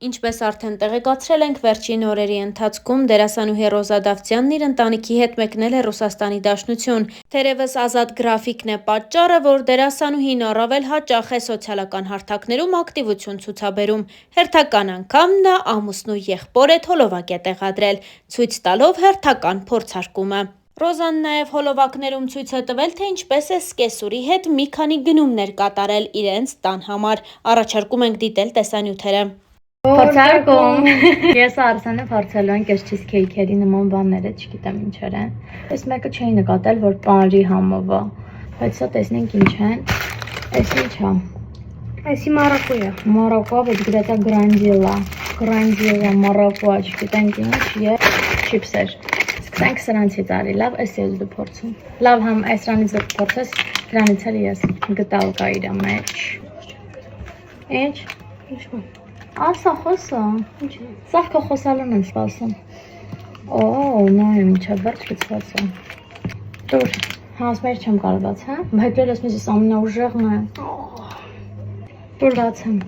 Ինչպես արդեն տեղեկացրել ենք, վերջին օրերի ընթացքում դերասանուհի Ռոզա Դավթյանն իր ընտանիքի հետ մեկնել է Ռուսաստանի Դաշնություն։ Թերևս ազատ գրաֆիկն է պատճառը, որ դերասանուհին առավել հաճախ է սոցիալական հարթակներում ակտիվություն ցուցաբերում։ Հերթական անգամ նա ամուսնու եղբոր է թոլովակ է տեղադրել, ցույց տալով հերթական փորձարկումը։ Ռոզան նաև հոլովակներում ցույց է տվել, թե ինչպես է սկեսուրի հետ մի քանի գնումներ կատարել իրենց տան համար։ Առաջարկում ենք դիտել տեսանյութերը։ Փորձարկում։ Ես Արսենը փորձելու ենք այս չիզքեյքերի նման բաները, չգիտեմ ինչեր են։ Այս մեկը չէի նկատել, որ պանրի համով է, բայց սա տեսնենք ինչ են։ Այս ինչ է։ Այսի Մարոկո է։ Մարոկո, բայց գրած է Գրանջիլա, Մարոկո, չգիտենք ինչ, եւ չիփսեր։ Սկսենք սրանցից արի, լավ, այս ես դու փորձում։ Լավ, համ այսրանից դու փորձես, դրանից էլ ես գտալ կա իր մեջ։ Ինչ։ Ասա խոսա։ Սա քո խոսալուն եմ սպասում։ Օ, նայեմ ինչա վերջ գծված է։ Դուր, հասմեր չեմ կարողաց, հա։ Հայտնել ես մեզ ամենաուժեղն է։ Դուր բացեմ։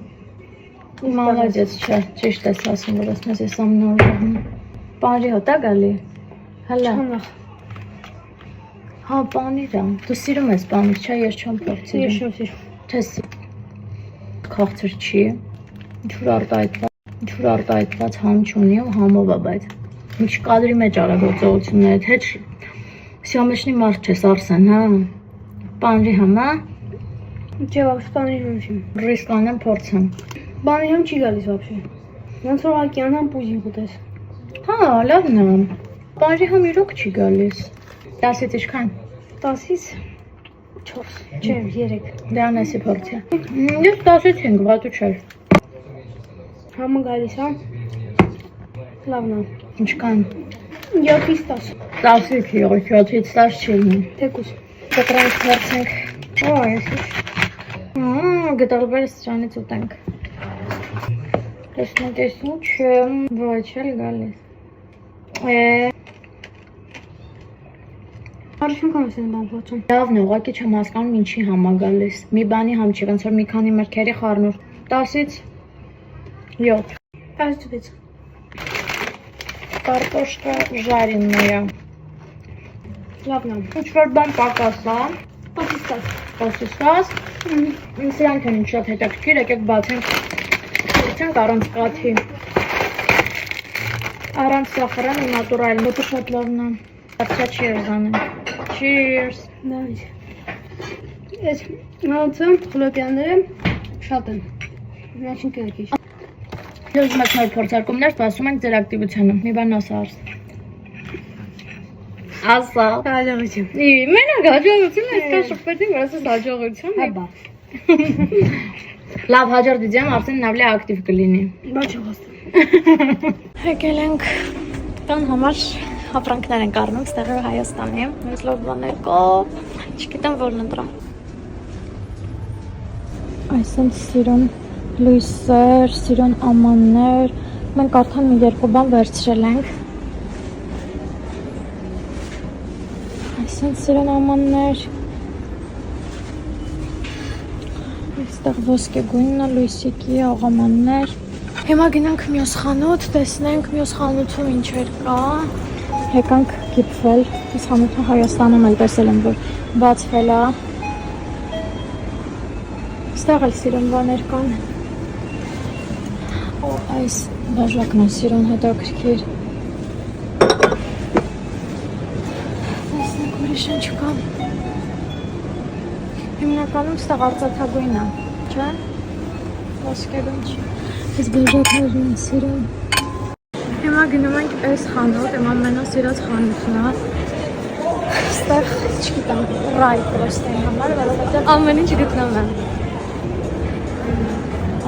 Մալադեց չէ, ճիշտ ես ասում, որ ես մեզ ամենաուժեղն է։ Պանրի հոտ է գալի։ Հələ։ Հա, պանիր է։ Դու սիրում ես պանիր, չէ, ես չեմ փորձել։ Ես չեմ սիրում։ Թես քաղցր չի։ Ինչ-որ արտահայտված համ չունի ու համով է, բայց ինչ կադրի մեջ արագործողությունները, թե սյամեշնի մարդ չես Արսեն, հա, պանրի համ, հա, Չէ, вообще պանրի համ չի, ռիսկ անեմ փորձեմ, պանրի համ չի գալիս вообще, ոնց որ ակյանան պուզին խուտես, հա, լավն է, պանրի համ իրոք չի գալիս, 10-ից ինչքան, 10-ից 4, չէ, 3, դե անեսի փորձի, ես 10-ից 5, վատու չէր, Համը գալիս, հա, լավն է, ինչքան, 7-ից 10, 10-ից 7-ից 10 չի լինի, թեկուս, դրանք փորձենք, օ, ես գտալվել սրանից ուտենք, տեսնենք ես ինչ ոչ էլ գալիս, Առաջին կամ ես են բան փոչում, լավն է, ուղղակի չեմ հասկանում ինչի համ է գալիս, մի բանի համ չի, ոնց որ մի քանի մրգերի խառնուրդ, 10-ից 7, 10-ից 6, կարտոշկա ժարինները, լավն է, ինչ-որ բան պակաս է, 10-ից 10, 10-ից 10, սրանք են ինչ շատ հետաքրքիր, եկեք բացենք առանց կաթի, առանց սախարան ու նատուրալ, մոտը շատ լավն է, արդյա cheers անենք, cheers, նայս, ես հացը, խլոպյանները շատ են, միաշին կերքիչ, Ես մեկ նոր փորձարկումներ սպասում ենք ձեր ակտիվությանը, մի բան ասա Արս, ասա, հաջողություն, մենակ հաջողություն է, սկա շպետին, որ ասես հաջողություն է, հաբա, լավ հաջոր դիձեմ արդեն նավլի ակտիվ կլինի, բաչ հողաստում, Հեկել ենք տան համար հապրանքներ ենք առնում, ստեղը Հայաստանի, մեզ լով բաներ կո, չգիտեմ որն ընտրամ, այսինք սիրուն լույսեր, սիրուն ամաններ, մենք արդեն մի երկու բան վերցրել ենք, այսինք սիրուն ամաններ, այստեղ ոսկե գույնն է, լույսիկի աղամաններ, հիմա գնանք մյուս խանութ, տեսնենք մյուս խանութում ինչեր կա, եկանք գիպվել, այս խանութը Հայաստանում էլ տեսել եմ, որ բացվել է, ստեղ էլ սիրուն բաներ կան, այս բաժակն է սիրուն հետաքրքիր, տեսնենք ուրիշ ինչ կա, հիմնականում ստեղ արծաթագույն է, չէ, ոսկեգույն չի, այս բաժակներն են սիրուն, հիմա գնում ենք այս խանութ, իմ ամենասիրած խանութն է, ստեղ չգիտեմ, ռայ պրոստեն համար, որովհետև ամեն ինչ գտնում եմ,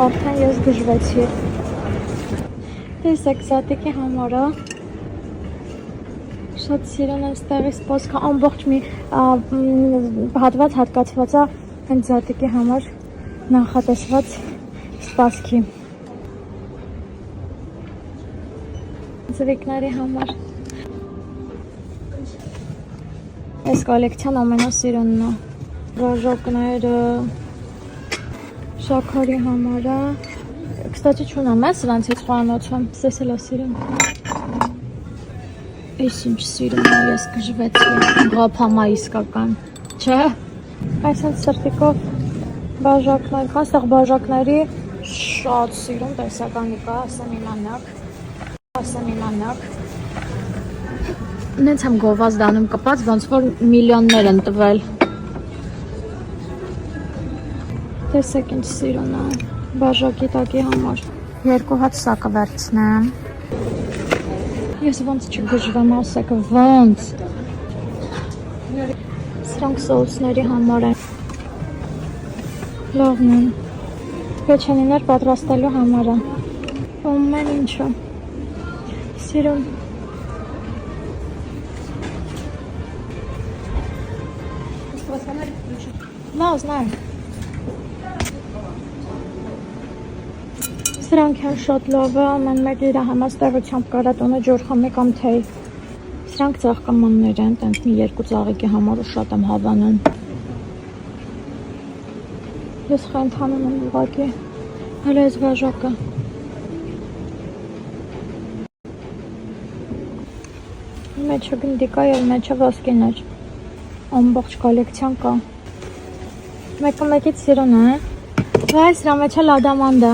արդեն ես գժվեցի, Ես էքզատիկի համարը, շատ սիրուն եմ ստեղի սպոսկը, ամբողջ մի հատված հատկացված է էքզատիկի համար նախատեսված սպասքի, ձվիկների համար, այս կոլեկցիան ամենասիրունն է, ռոժոկները, շաքարի համարը, Կստացի չունեմ, ես սրանցից խորանոցում, սես էլ ասիրում։ Այս ինչ սիրում է, ես կժվեցի, գապամա իսկական, չէ։ Այս են սրտիկով բաժակներ, կան բաժակների շատ սիրում տեսականի կա, ասեմ իմանակ։ Նենց եմ գովազ դանում կպած, ոնց որ միլիոններ են տվել։ Տեսեք ինչ սիրուն է, բաժակի տակի համար։ 2 հատ սա կվերցնեմ։ Ես ոնց չգժվեմ, ասեք, ոնց։ Սրանք սոուսների համար են։ Լավն են։ Պեչենիներ պատրաստելու համար է։ Ամեն ինչը։ Սիրում։ Լավ, знаю։ Սրանք են շատ լավը, ամեն մեկ իր համաստեղությամբ կարա տոնը ջոր խմի կամ թեյ։ Սրանք ծաղկամաններ են, տենց մի 2 ծաղիկի համար ու շատ եմ հավանում։ Ես խենթանում եմ ուղղակի, հələ այս բաժակը։ Մեջը գնդիկա և մեջը ոսկիներ։ Ամբողջ կոլեկցիան կա։ Մեկը մեկից սիրուն է։ Վայ, սրա մեջը լադամանդ է։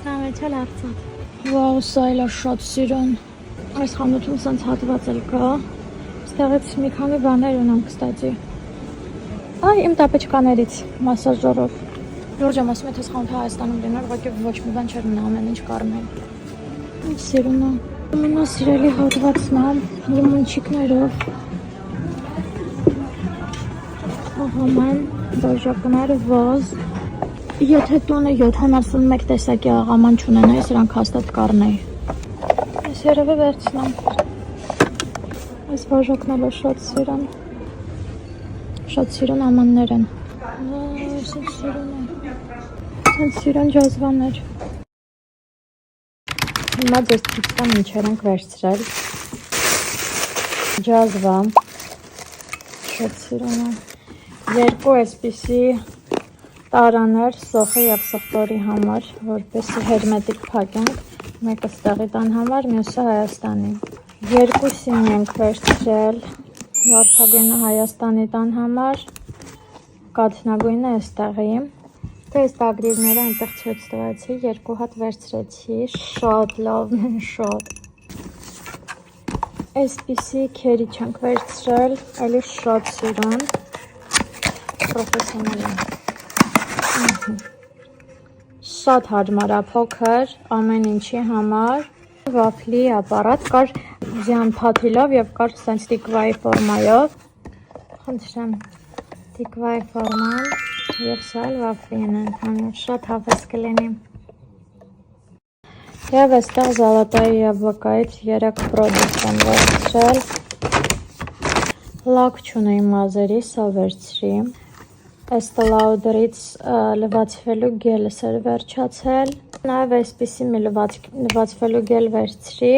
Սրա մեջը լարծատ։ Վաու, սա էլ է շատ սիրուն։ Այս խանութում սենց հատված էլ կա։ Ստեղից մի քանի բաներ ունեմ, կստացի։ Այ, իմ տապեչկաներից, մասաժորով։ Լուրջ եմ ասում, եթե ես խանութը Հայաստանում լիներ, ուղղակի ոչ մի բան չէր մնա, ամեն ինչ կարմել։ Ինչ սիրուն է։ Ամենասիրելի հատվածն է, լիմոնչիկներով։ Աղաման, բաժակներ, վազ։ Եթե տոնը 71 տեսակի աղաման չունենայի, սրանք հաստատ կառնեի։ Ես երևի վերցնեմ։ Այս բաժակները շատ սիրուն։ Շատ սիրուն ամաններ են։ Այս ինչ սիրուն է։ Այս սիրուն ջազվաներ։ Հիմա ձեզ ցույց տամ ինչեր ենք վերցրել։ Ջազվա։ Շատ սիրուն է։ 2 այսպիսի տարաներ սոխի և սխտորի համար, որպեսզի հերմետիկ փակենք, մեկը ստեղի տան համար, մյուսը Հայաստանի։ 2 սինի ենք վերցրել, վարդագույնը Հայաստանի տան համար, կաթնագույնը էստեղի։ Այս տագրիրները այնտեղ ցույց տվեցի, 2 հատ վերցրեցի, շատ լավն են, շատ։ Այսպիսի քերիչ ենք վերցրել, էլի շատ սիրուն, պրոֆեսիոնալ եմ։ Շատ հարմար է, փոքր, ամեն ինչի համար, վաֆլի ապարատ, կար ձյան փաթիլով և կար սենց տիկվայի ֆորմայով, խնդրեմ, տիկվայի ֆորման և սա էլ վաֆլին են, շատ հավես կլինի։ Եվ այստեղ Զալատայի Յաբլոկայից 3 պրոդուկտ եմ վերցրել, լակ չունեի մազերի, սա վերցրի, Estee Lauderից լվացվելու գելս էր վերջացել, նաև այսպիսի մի լվացվելու գել վերցրի,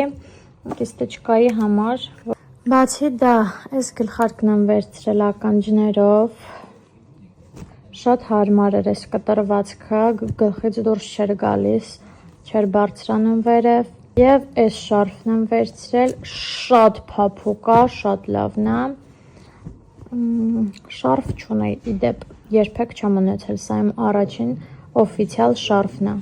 կիստեչկայի համար, բացի դա, այս գլխարկն եմ վերցրել ականջներով, շատ հարմար էր այս կտրվածքը, գլխից դուրս չէր գալիս, չէր բարձրանում վերև, և այս շարֆն եմ վերցրել, շատ փափուկ է, շատ լավն է, շարֆ չունեի, իդեպ երբեք չեմ ունեցել, սա իմ առաջին օֆիցիալ շարֆն է։